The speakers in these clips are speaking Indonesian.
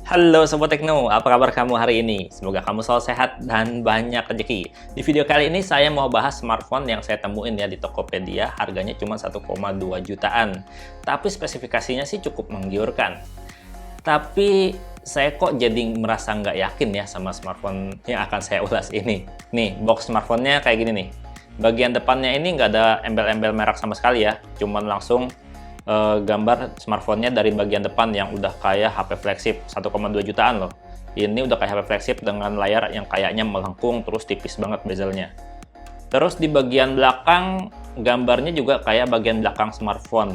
Halo Sobat Tekno, apa kabar kamu hari ini? Semoga kamu selalu sehat dan banyak rezeki. Di video kali ini saya mau bahas smartphone yang saya temuin ya di Tokopedia, harganya cuma 1,2 jutaan. Tapi spesifikasinya sih cukup menggiurkan. Tapi saya kok jadi merasa nggak yakin ya sama smartphone yang akan saya ulas ini. Nih, box smartphone-nya kayak gini nih. Bagian depannya ini nggak ada embel-embel merek sama sekali ya, cuman langsung gambar smartphone-nya dari bagian depan yang udah kayak HP flagship 1,2 jutaan loh. Ini udah kayak HP flagship dengan layar yang kayaknya melengkung terus tipis banget bezelnya. Terus di bagian belakang gambarnya juga kayak bagian belakang smartphone.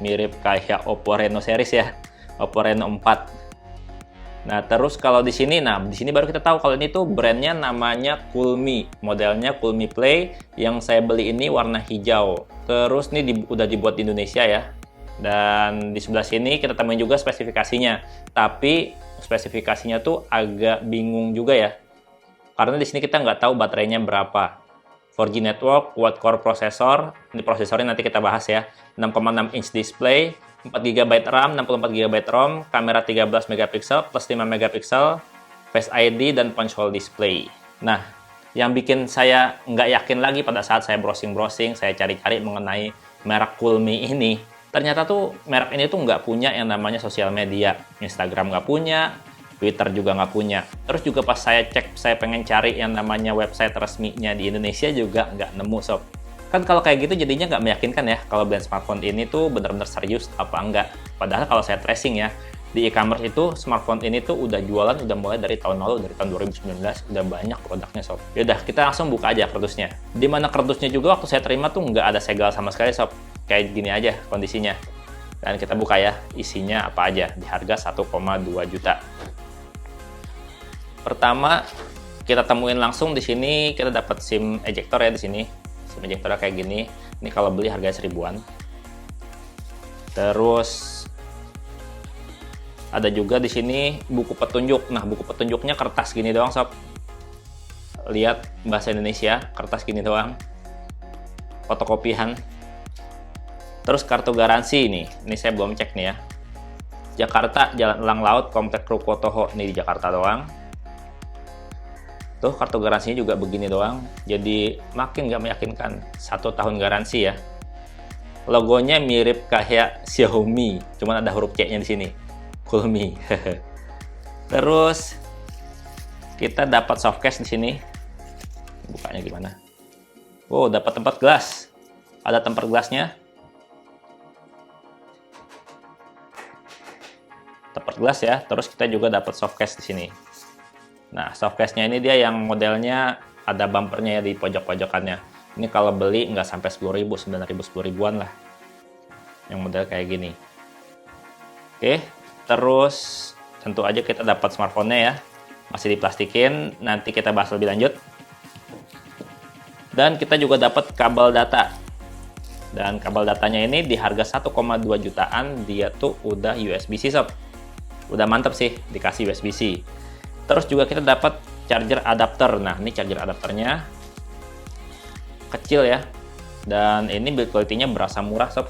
Mirip kayak Oppo Reno series ya. Oppo Reno 4. Nah, terus kalau di sini baru kita tahu kalau ini tuh brandnya namanya Coolme. Modelnya Coolme Play yang saya beli ini warna hijau. Terus ini udah dibuat di Indonesia ya. Dan di sebelah sini kita temuin juga spesifikasinya. Tapi spesifikasinya tuh agak bingung juga ya. Karena di sini kita nggak tahu baterainya berapa. 4G network, quad-core prosesor. Ini prosesornya nanti kita bahas ya. 6,6 inch display, 4 GB RAM, 64 GB ROM, kamera 13 megapiksel plus 5 megapiksel, Face ID dan punch hole display. Nah, yang bikin saya nggak yakin lagi pada saat saya browsing-browsing, saya cari-cari mengenai merek Coolme ini. Ternyata tuh merek ini tuh nggak punya yang namanya sosial media. Instagram nggak punya, Twitter juga nggak punya. Terus juga pas saya cek, saya pengen cari yang namanya website resminya di Indonesia juga nggak nemu sob. Kan kalau kayak gitu jadinya nggak meyakinkan ya kalau brand smartphone ini tuh benar-benar serius apa enggak. Padahal kalau saya tracing ya, di e-commerce itu smartphone ini tuh udah jualan udah mulai dari tahun lalu, dari tahun 2019 udah banyak produknya sob. Yaudah kita langsung buka aja kardusnya. Dimana kardusnya juga waktu saya terima tuh nggak ada segel sama sekali sob. Kayak gini aja kondisinya. Dan kita buka ya, isinya apa aja di harga 1,2 juta. Pertama, kita temuin langsung di sini kita dapat SIM ejector ya di sini. SIM ejector kayak gini. Ini kalau beli harganya 1000-an. Terus ada juga di sini buku petunjuk. Nah, buku petunjuknya kertas gini doang, sob. Lihat bahasa Indonesia, kertas gini doang. Fotokopian. Terus kartu garansi ini saya belum cek nih ya. Jakarta, Jalan Elang Laut, Komplek Rukotoho, ini di Jakarta doang. Tuh kartu garansinya juga begini doang. Jadi makin nggak meyakinkan. 1 tahun garansi ya. Logonya mirip kayak Xiaomi, cuman ada huruf C-nya di sini. Coolme. Terus kita dapat softcase di sini. Bukanya gimana? Oh, dapat tempat gelas. Ada tempat gelasnya. Tempat gelas ya. Terus kita juga dapat softcase di sini. Nah, softcase-nya ini dia yang modelnya ada bumpernya ya di pojok-pojokannya. Ini kalau beli nggak sampai 10.000, 9.000, 10.000-an lah. Yang model kayak gini. Oke, terus tentu aja kita dapat smartphone-nya ya. Masih diplastikin, nanti kita bahas lebih lanjut. Dan kita juga dapat kabel data. Dan kabel datanya ini di harga 1,2 jutaan, dia tuh udah USB-C sob. Udah mantep sih, dikasih USB-C. Terus juga kita dapat charger adapter. Nah, ini charger adapternya kecil ya. Dan ini build quality-nya berasa murah sob.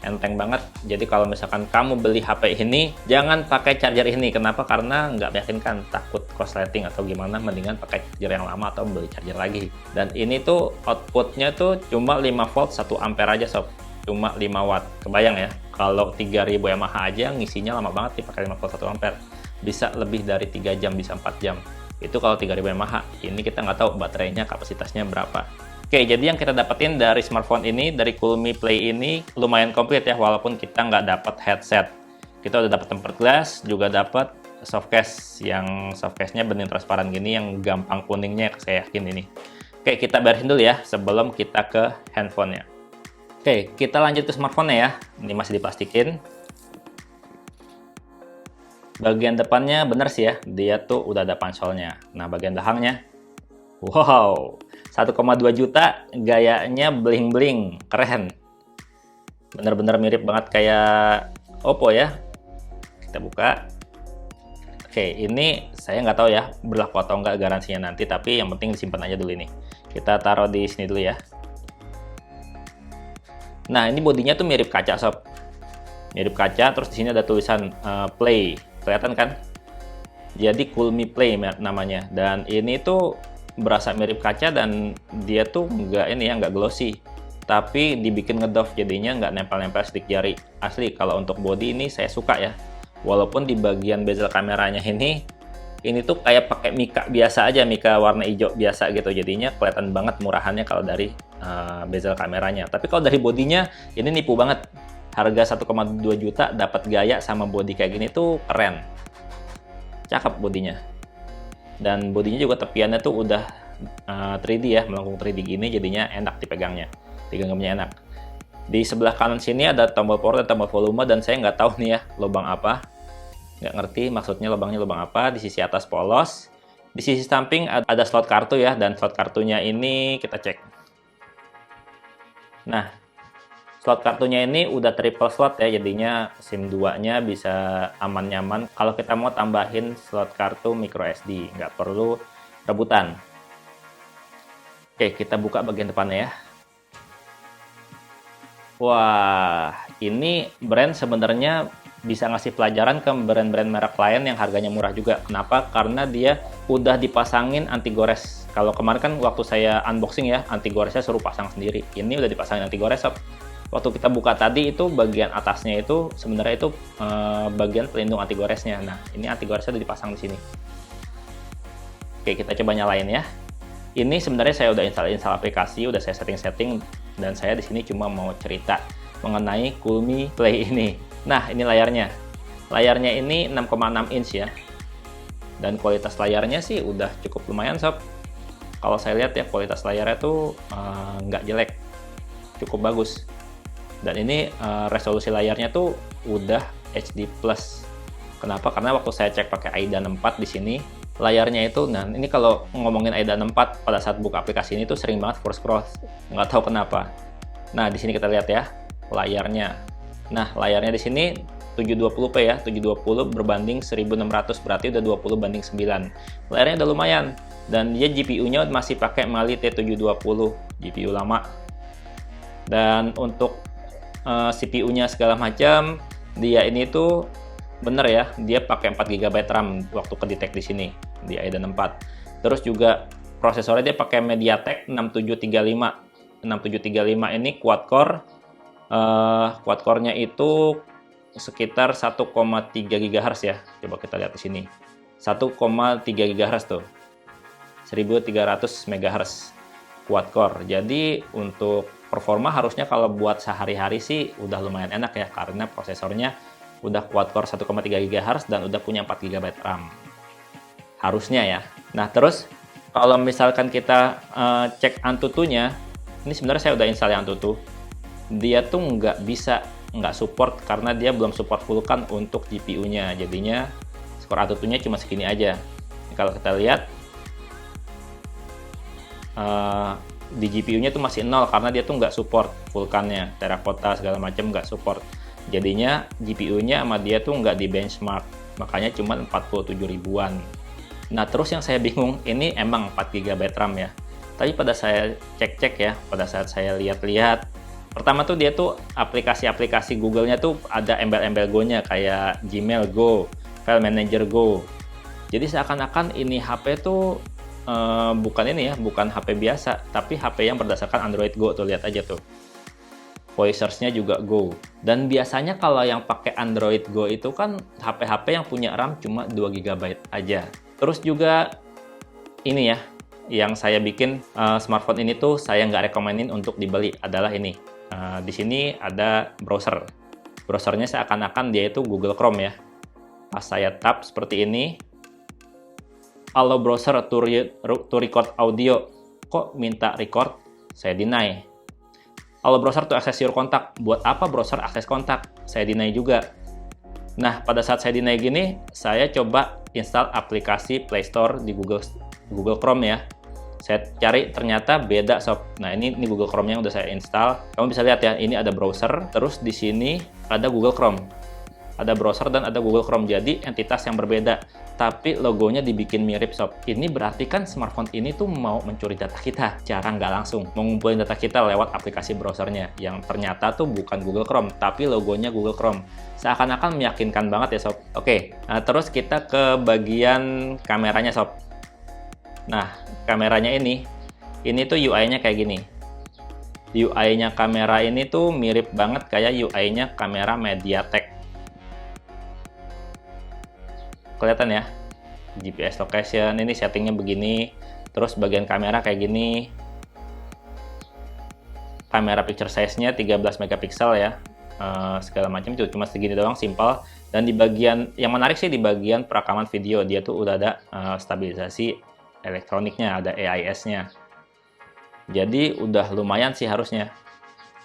Enteng banget. Jadi kalau misalkan kamu beli HP ini, jangan pakai charger ini. Kenapa? Karena nggak meyakinkan, takut korsleting atau gimana. Mendingan pakai charger yang lama atau beli charger lagi. Dan ini tuh outputnya tuh cuma 5 volt 1 ampere aja sob. Cuma 5 watt. Kebayang ya? Kalau 3000 Yamaha aja ngisinya lama banget nih pakai 5 volt 1 ampere. Bisa lebih dari 3 jam, bisa 4 jam. Itu kalau 3000 Yamaha. Ini kita nggak tahu baterainya kapasitasnya berapa. Oke, jadi yang kita dapetin dari smartphone ini, dari Coolme Play ini lumayan komplit ya, walaupun kita nggak dapat headset. Kita udah dapat tempered glass, juga dapat softcase, yang softcase-nya bening transparan gini, yang gampang kuningnya, saya yakin ini. Oke, kita beresin dulu ya, sebelum kita ke handphonenya. Oke, kita lanjut ke smartphone-nya ya. Ini masih diplastikin. Bagian depannya bener sih ya, dia tuh udah ada pansolnya. Nah, bagian belakangnya, wow, 1,2 juta, gayanya bling-bling, keren. Bener-bener mirip banget kayak Oppo ya. Kita buka. Oke, ini saya nggak tahu ya berlaku atau nggak garansinya nanti, tapi yang penting disimpan aja dulu ini. Kita taruh di sini dulu ya. Nah, ini bodinya tuh mirip kaca sob. Mirip kaca, terus di sini ada tulisan Play. Kelihatan kan? Jadi Coolme Play namanya. Dan ini tuh berasa mirip kaca dan dia tuh nggak glossy. Tapi dibikin ngedoff jadinya nggak nempel-nempel stick jari. Asli kalau untuk body ini saya suka ya. Walaupun di bagian bezel kameranya ini tuh kayak pakai mika biasa aja, mika warna hijau biasa gitu. Jadinya kelihatan banget murahannya kalau dari bezel kameranya. Tapi kalau dari bodinya ini nipu banget. Harga 1,2 juta dapat gaya sama body kayak gini tuh keren. Cakep bodinya. Dan bodinya juga tepiannya tuh udah 3D ya, melengkung 3D gini, jadinya enak dipegangnya. Digenggamnya enak. Di sebelah kanan sini ada tombol power dan tombol volume, dan saya nggak tahu nih ya lubang apa. Nggak ngerti maksudnya lubangnya lubang apa. Di sisi atas polos. Di sisi samping ada slot kartu ya, dan slot kartunya ini kita cek. Nah, slot kartunya ini udah triple slot ya, jadinya SIM 2-nya bisa aman-nyaman. Kalau kita mau tambahin slot kartu micro SD, nggak perlu rebutan. Oke, kita buka bagian depannya ya. Wah, ini brand sebenarnya bisa ngasih pelajaran ke brand-brand merek lain yang harganya murah juga. Kenapa? Karena dia udah dipasangin anti gores. Kalau kemarin kan waktu saya unboxing ya, anti goresnya suruh pasang sendiri. Ini udah dipasangin anti gores, sob. Waktu kita buka tadi itu bagian atasnya itu sebenarnya itu bagian pelindung anti goresnya. Nah, ini anti goresnya udah dipasang di sini. Oke, kita coba nyalain ya. Ini sebenarnya saya udah install aplikasi, udah saya setting-setting, dan saya di sini cuma mau cerita mengenai Coolme Play ini. Nah, ini layarnya. Layarnya ini 6,6 inch ya. Dan kualitas layarnya sih udah cukup lumayan, sob. Kalau saya lihat ya, kualitas layarnya tuh nggak jelek. Cukup bagus. Dan ini resolusi layarnya tuh udah HD+. Kenapa? Karena waktu saya cek pakai Aidan 4 di sini, layarnya itu, nah ini kalau ngomongin Aidan 4 pada saat buka aplikasi ini tuh sering banget force scroll, nggak tahu kenapa. Nah, di sini kita lihat ya layarnya. Nah, layarnya di sini 720p ya, 720 berbanding 1600, berarti udah 20 banding 9. Layarnya udah lumayan, dan dia GPU-nya masih pakai Mali T720, GPU lama. Dan untuk CPU-nya segala macam, dia ini tuh bener ya, dia pakai 4 GB RAM waktu kedetek di sini di Aidan 4. Terus juga prosesornya dia pakai MediaTek 6735. 6735 ini quad core. Quad core-nya itu sekitar 1,3 GHz ya. Coba kita lihat di sini. 1,3 GHz tuh. 1300 MHz quad core. Jadi untuk performa harusnya kalau buat sehari-hari sih udah lumayan enak ya, karena prosesornya udah quad core 1,3 GHz dan udah punya 4 GB RAM. Harusnya ya. Nah, terus kalau misalkan kita cek Antutu-nya, ini sebenarnya saya udah install Antutu. Dia tuh nggak support karena dia belum support Vulkan untuk GPU-nya. Jadinya skor Antutu-nya cuma segini aja. Kalau kita lihat di GPU-nya tuh masih 0 karena dia tuh nggak support Vulkan-nya, Terracotta segala macam nggak support. Jadinya GPU-nya sama dia tuh nggak di benchmark, makanya cuma 47 ribuan. Nah, terus yang saya bingung, ini emang 4 GB RAM ya. Tapi pada saya cek-cek ya, pada saat saya lihat-lihat, pertama tuh dia tuh aplikasi-aplikasi Google-nya tuh ada embel-embel Go-nya kayak Gmail Go, File Manager Go. Jadi seakan-akan ini HP tuh bukan ini ya, bukan HP biasa, tapi HP yang berdasarkan Android Go. Tuh lihat aja tuh. Voice search-nya juga Go. Dan biasanya kalau yang pakai Android Go itu kan HP-HP yang punya RAM cuma 2 GB aja. Terus juga ini ya, yang saya bikin smartphone ini tuh saya nggak rekomenin untuk dibeli adalah ini. Di sini ada browser. Browsernya seakan-akan dia itu Google Chrome ya. Pas saya tap seperti ini, allow browser to record audio. Kok minta record? Saya deny. Allow browser to access your contact. Buat apa browser akses kontak? Saya deny juga. Nah, pada saat saya deny gini, saya coba install aplikasi Play Store di Google Chrome ya. Saya cari, ternyata beda sob. Nah, ini Google Chrome-nya udah saya install. Kamu bisa lihat ya, ini ada browser, terus di sini ada Google Chrome. Ada browser dan ada Google Chrome, jadi entitas yang berbeda. Tapi logonya dibikin mirip sob. Ini berarti kan smartphone ini tuh mau mencuri data kita. Cara nggak langsung, mengumpulin data kita lewat aplikasi browsernya. Yang ternyata tuh bukan Google Chrome, tapi logonya Google Chrome. Seakan-akan meyakinkan banget ya sob. Oke, nah terus kita ke bagian kameranya sob. Nah, kameranya ini tuh UI-nya kayak gini. UI-nya kamera ini tuh mirip banget kayak UI-nya kamera MediaTek. Kelihatan ya, GPS location, ini settingnya begini, terus bagian kamera kayak gini, kamera picture size-nya 13 megapiksel ya, segala macam itu cuma segini doang, simpel. Dan di bagian yang menarik sih di bagian perekaman video, dia tuh udah ada stabilisasi elektroniknya, ada AIS-nya, jadi udah lumayan sih harusnya.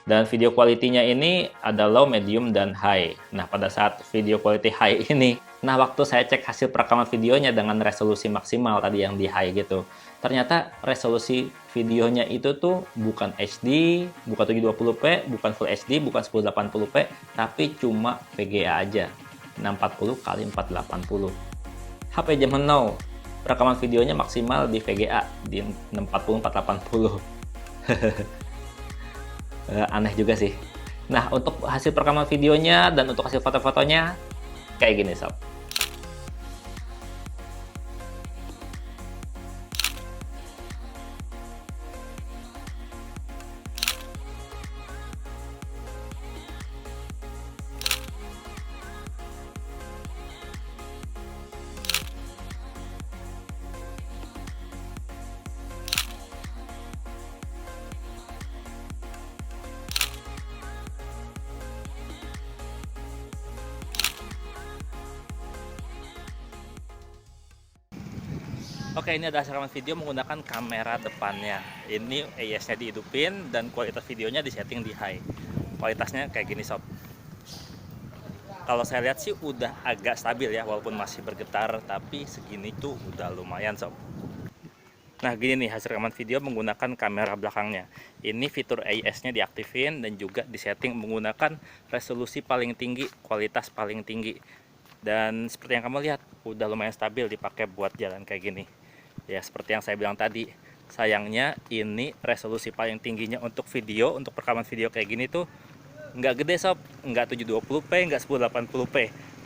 Dan video quality-nya ini ada low, medium, dan high. Nah, pada saat video quality high ini, nah waktu saya cek hasil perekaman videonya dengan resolusi maksimal tadi yang di high gitu, ternyata resolusi videonya itu tuh bukan HD, bukan 720p, bukan Full HD, bukan 1080p, tapi cuma VGA aja, 640 x 480. HP zaman now, perekaman videonya maksimal di VGA, di 640 480. Aneh juga sih. Nah, untuk hasil perekaman videonya dan untuk hasil foto-fotonya kayak gini sob. Oke, ini adalah hasil rekaman video menggunakan kamera depannya. Ini AIS-nya dihidupin dan kualitas videonya disetting di high. Kualitasnya kayak gini sob. Kalau saya lihat sih udah agak stabil ya, walaupun masih bergetar, tapi segini tuh udah lumayan sob. Nah, gini nih hasil rekaman video menggunakan kamera belakangnya. Ini fitur AIS-nya diaktifin dan juga disetting menggunakan resolusi paling tinggi, kualitas paling tinggi. Dan seperti yang kamu lihat, udah lumayan stabil dipakai buat jalan kayak gini. Ya, seperti yang saya bilang tadi, sayangnya ini resolusi paling tingginya untuk video, untuk perekaman video kayak gini tuh nggak gede sob, nggak 720p, nggak 1080p,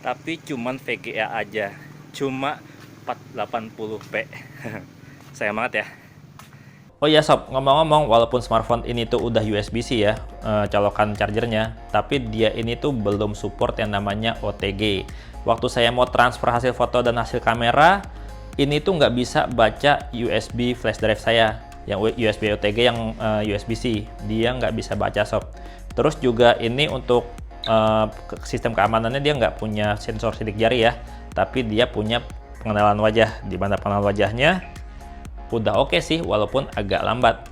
tapi cuman VGA aja, cuma 480p. Sayang banget ya. Oh iya sob, ngomong-ngomong, walaupun smartphone ini tuh udah USB-C ya, colokan chargernya, tapi dia ini tuh belum support yang namanya OTG. Waktu saya mau transfer hasil foto dan hasil kamera, ini tuh nggak bisa baca USB flash drive saya, yang USB OTG yang USB-C, dia nggak bisa baca sob. Terus juga ini untuk sistem keamanannya dia nggak punya sensor sidik jari ya, tapi dia punya pengenalan wajah, di mana pengenalan wajahnya udah oke sih, walaupun agak lambat.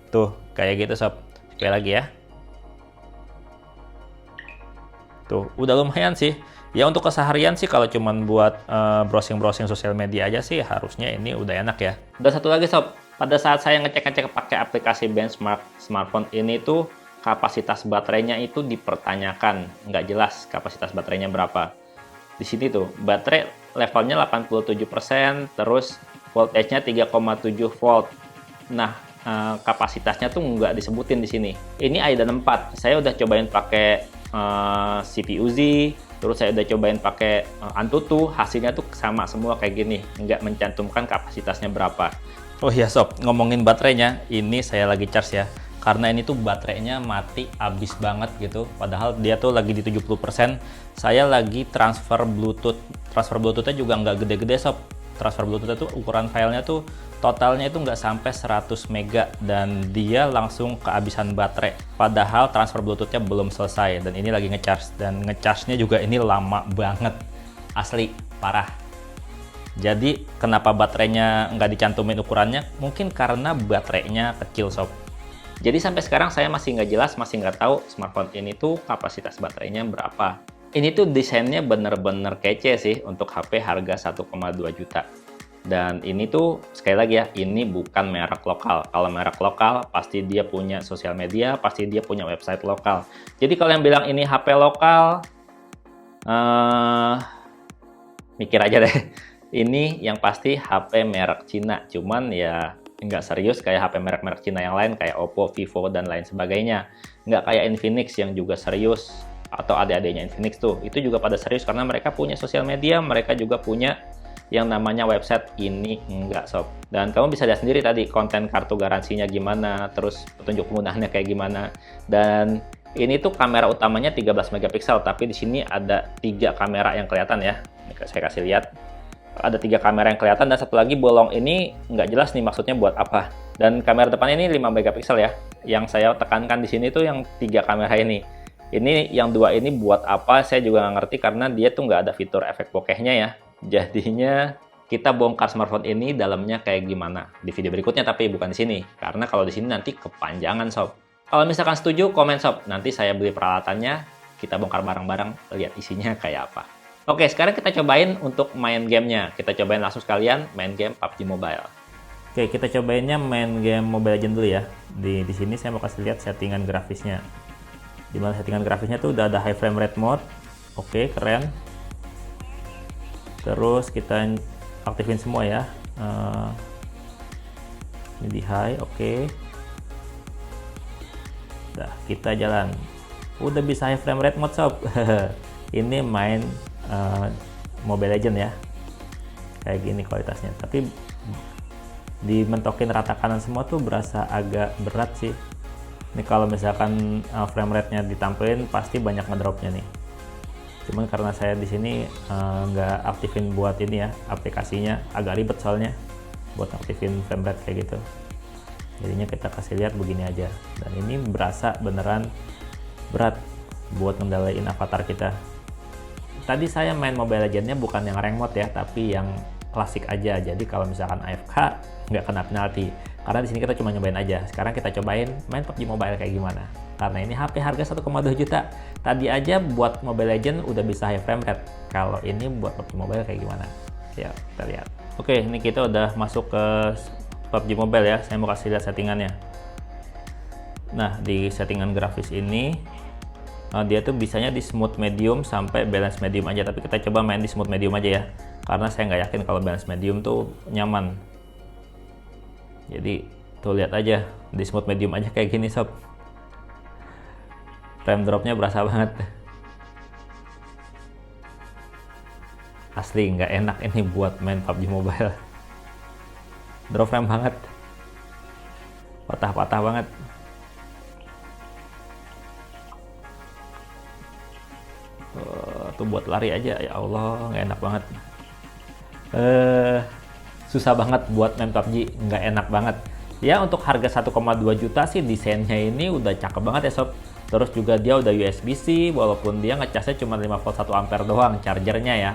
Tuh, kayak gitu sob. Sekali lagi ya. Tuh, udah lumayan sih. Ya untuk keseharian sih kalau cuman buat browsing-browsing sosial media aja sih harusnya ini udah enak ya. Dan satu lagi sob, pada saat saya ngecek-ngecek pakai aplikasi benchmark smartphone ini tuh kapasitas baterainya itu dipertanyakan, nggak jelas kapasitas baterainya berapa. Di sini tuh baterai levelnya 87%, terus voltage-nya 3,7 volt. Nah, kapasitasnya tuh nggak disebutin di sini. Ini Aidan 4, saya udah cobain pakai CPU Z, terus saya udah cobain pakai Antutu, hasilnya tuh sama semua kayak gini, nggak mencantumkan kapasitasnya berapa. Oh iya sob, ngomongin baterainya, ini saya lagi charge ya, karena ini tuh baterainya mati abis banget gitu, padahal dia tuh lagi di 70%. Saya lagi transfer Bluetooth-nya juga nggak gede-gede sob. Transfer Bluetooth itu ukuran filenya tuh totalnya itu nggak sampai 100 mega dan dia langsung kehabisan baterai. Padahal transfer Bluetooth-nya belum selesai dan ini lagi ngecharge, dan ngecharge-nya juga ini lama banget, asli parah. Jadi kenapa baterainya nggak dicantumin ukurannya? Mungkin karena baterainya kecil sob. Jadi sampai sekarang saya masih nggak jelas, masih nggak tahu smartphone ini tuh kapasitas baterainya berapa. Ini tuh desainnya bener-bener kece sih untuk HP harga 1,2 juta. Dan ini tuh sekali lagi ya, ini bukan merek lokal. Kalau merek lokal pasti dia punya sosial media, pasti dia punya website lokal. Jadi kalau yang bilang ini HP lokal, mikir aja deh. Ini yang pasti HP merek Cina, cuman ya nggak serius kayak HP merek-merek Cina yang lain kayak Oppo, Vivo, dan lain sebagainya. Nggak kayak Infinix yang juga serius, atau adik-adiknya Infinix tuh. Itu juga pada serius karena mereka punya sosial media, mereka juga punya yang namanya website. Ini enggak sob. Dan kamu bisa lihat sendiri tadi konten kartu garansinya gimana, terus petunjuk penggunaannya kayak gimana. Dan ini tuh kamera utamanya 13 megapiksel, tapi di sini ada 3 kamera yang kelihatan ya. Saya kasih lihat. Ada 3 kamera yang kelihatan dan satu lagi bolong ini nggak jelas nih maksudnya buat apa. Dan kamera depan ini 5 megapiksel ya. Yang saya tekankan di sini tuh yang 3 kamera ini. Ini yang 2 ini buat apa saya juga nggak ngerti karena dia tuh nggak ada fitur efek bokehnya ya. Jadinya kita bongkar smartphone ini dalamnya kayak gimana di video berikutnya, tapi bukan di sini karena kalau di sini nanti kepanjangan sob. Kalau misalkan setuju komen sob, nanti saya beli peralatannya, kita bongkar bareng-bareng, lihat isinya kayak apa. Oke, sekarang kita cobain untuk main gamenya. Kita cobain langsung sekalian main game PUBG Mobile. Oke, kita cobainnya main game Mobile Legends dulu ya. Di sini saya mau kasih lihat settingan grafisnya. Dimana settingan grafisnya tuh udah ada high frame rate mode. Oke, keren. Terus kita aktifin semua ya. Ini di high, oke. Nah, kita jalan. Udah bisa high frame rate mode sob. Ini main Mobile Legends ya. Kayak gini kualitasnya. Tapi dimentokin rata kanan semua tuh berasa agak berat sih. Ini kalau misalkan frame rate-nya ditampilin pasti banyak ngedropnya nih. Cuman karena saya di sini nggak aktifin buat ini ya, aplikasinya agak ribet soalnya buat aktifin frame rate kayak gitu. Jadinya kita kasih lihat begini aja. Dan ini berasa beneran berat buat ngendalain avatar kita. Tadi saya main Mobile Legends-nya bukan yang rank mode ya, tapi yang klasik aja. Jadi kalau misalkan AFK nggak kena penalti. Karena di sini kita cuma nyobain aja. Sekarang kita cobain main PUBG Mobile kayak gimana. Karena ini HP harga 1,2 juta. Tadi aja buat Mobile Legends udah bisa high frame rate. Kalau ini buat PUBG Mobile kayak gimana? Ya, kita lihat. Oke, ini kita udah masuk ke PUBG Mobile ya. Saya mau kasih lihat settingannya. Nah, di settingan grafis ini dia tuh bisanya di smooth medium sampai balance medium aja. Tapi kita coba main di smooth medium aja ya. Karena saya nggak yakin kalau balance medium tuh nyaman. Jadi tuh lihat aja di smooth medium aja kayak gini sob. Frame dropnya berasa banget. Asli nggak enak ini buat main PUBG Mobile. Drop frame banget. Patah-patah banget. Tuh buat lari aja ya Allah nggak enak banget. Susah banget buat main PUBG, nggak enak banget. Ya untuk harga 1,2 juta sih desainnya ini udah cakep banget ya sob. Terus juga dia udah USB-C walaupun dia ngecasnya cuma 5 volt 1 ampere doang chargernya ya.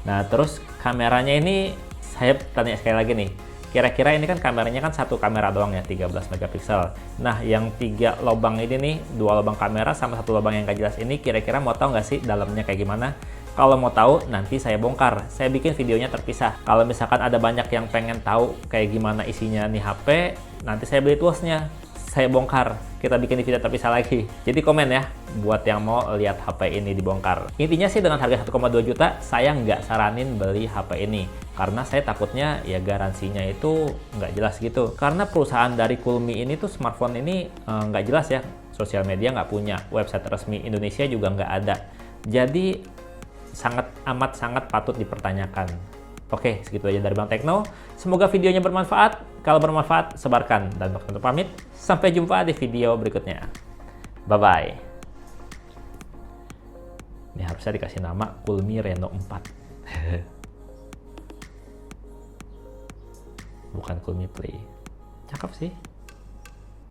Nah terus kameranya ini saya tanya sekali lagi nih. Kira-kira ini kan kameranya kan satu kamera doang ya 13 megapiksel. Nah yang 3 lubang ini nih, 2 lubang kamera sama 1 lubang yang gak jelas ini kira-kira mau tahu nggak sih dalamnya kayak gimana? Kalau mau tahu nanti saya bongkar, saya bikin videonya terpisah. Kalau misalkan ada banyak yang pengen tahu kayak gimana isinya nih HP, nanti saya beli toolsnya, saya bongkar, kita bikin di video terpisah lagi. Jadi komen ya buat yang mau lihat HP ini dibongkar. Intinya sih dengan harga 1,2 juta saya nggak saranin beli HP ini karena saya takutnya ya garansinya itu nggak jelas gitu. Karena perusahaan dari Kulmi ini tuh smartphone ini nggak jelas ya, sosial media nggak punya, website resmi Indonesia juga nggak ada. Jadi sangat patut dipertanyakan. Oke, segitu aja dari Bang Tekno. Semoga videonya bermanfaat. Kalau bermanfaat, sebarkan. Dan untuk pamit, sampai jumpa di video berikutnya. Bye-bye. Ini harusnya dikasih nama Kulmi Reno 4. Bukan Kulmi Play. Cakep sih.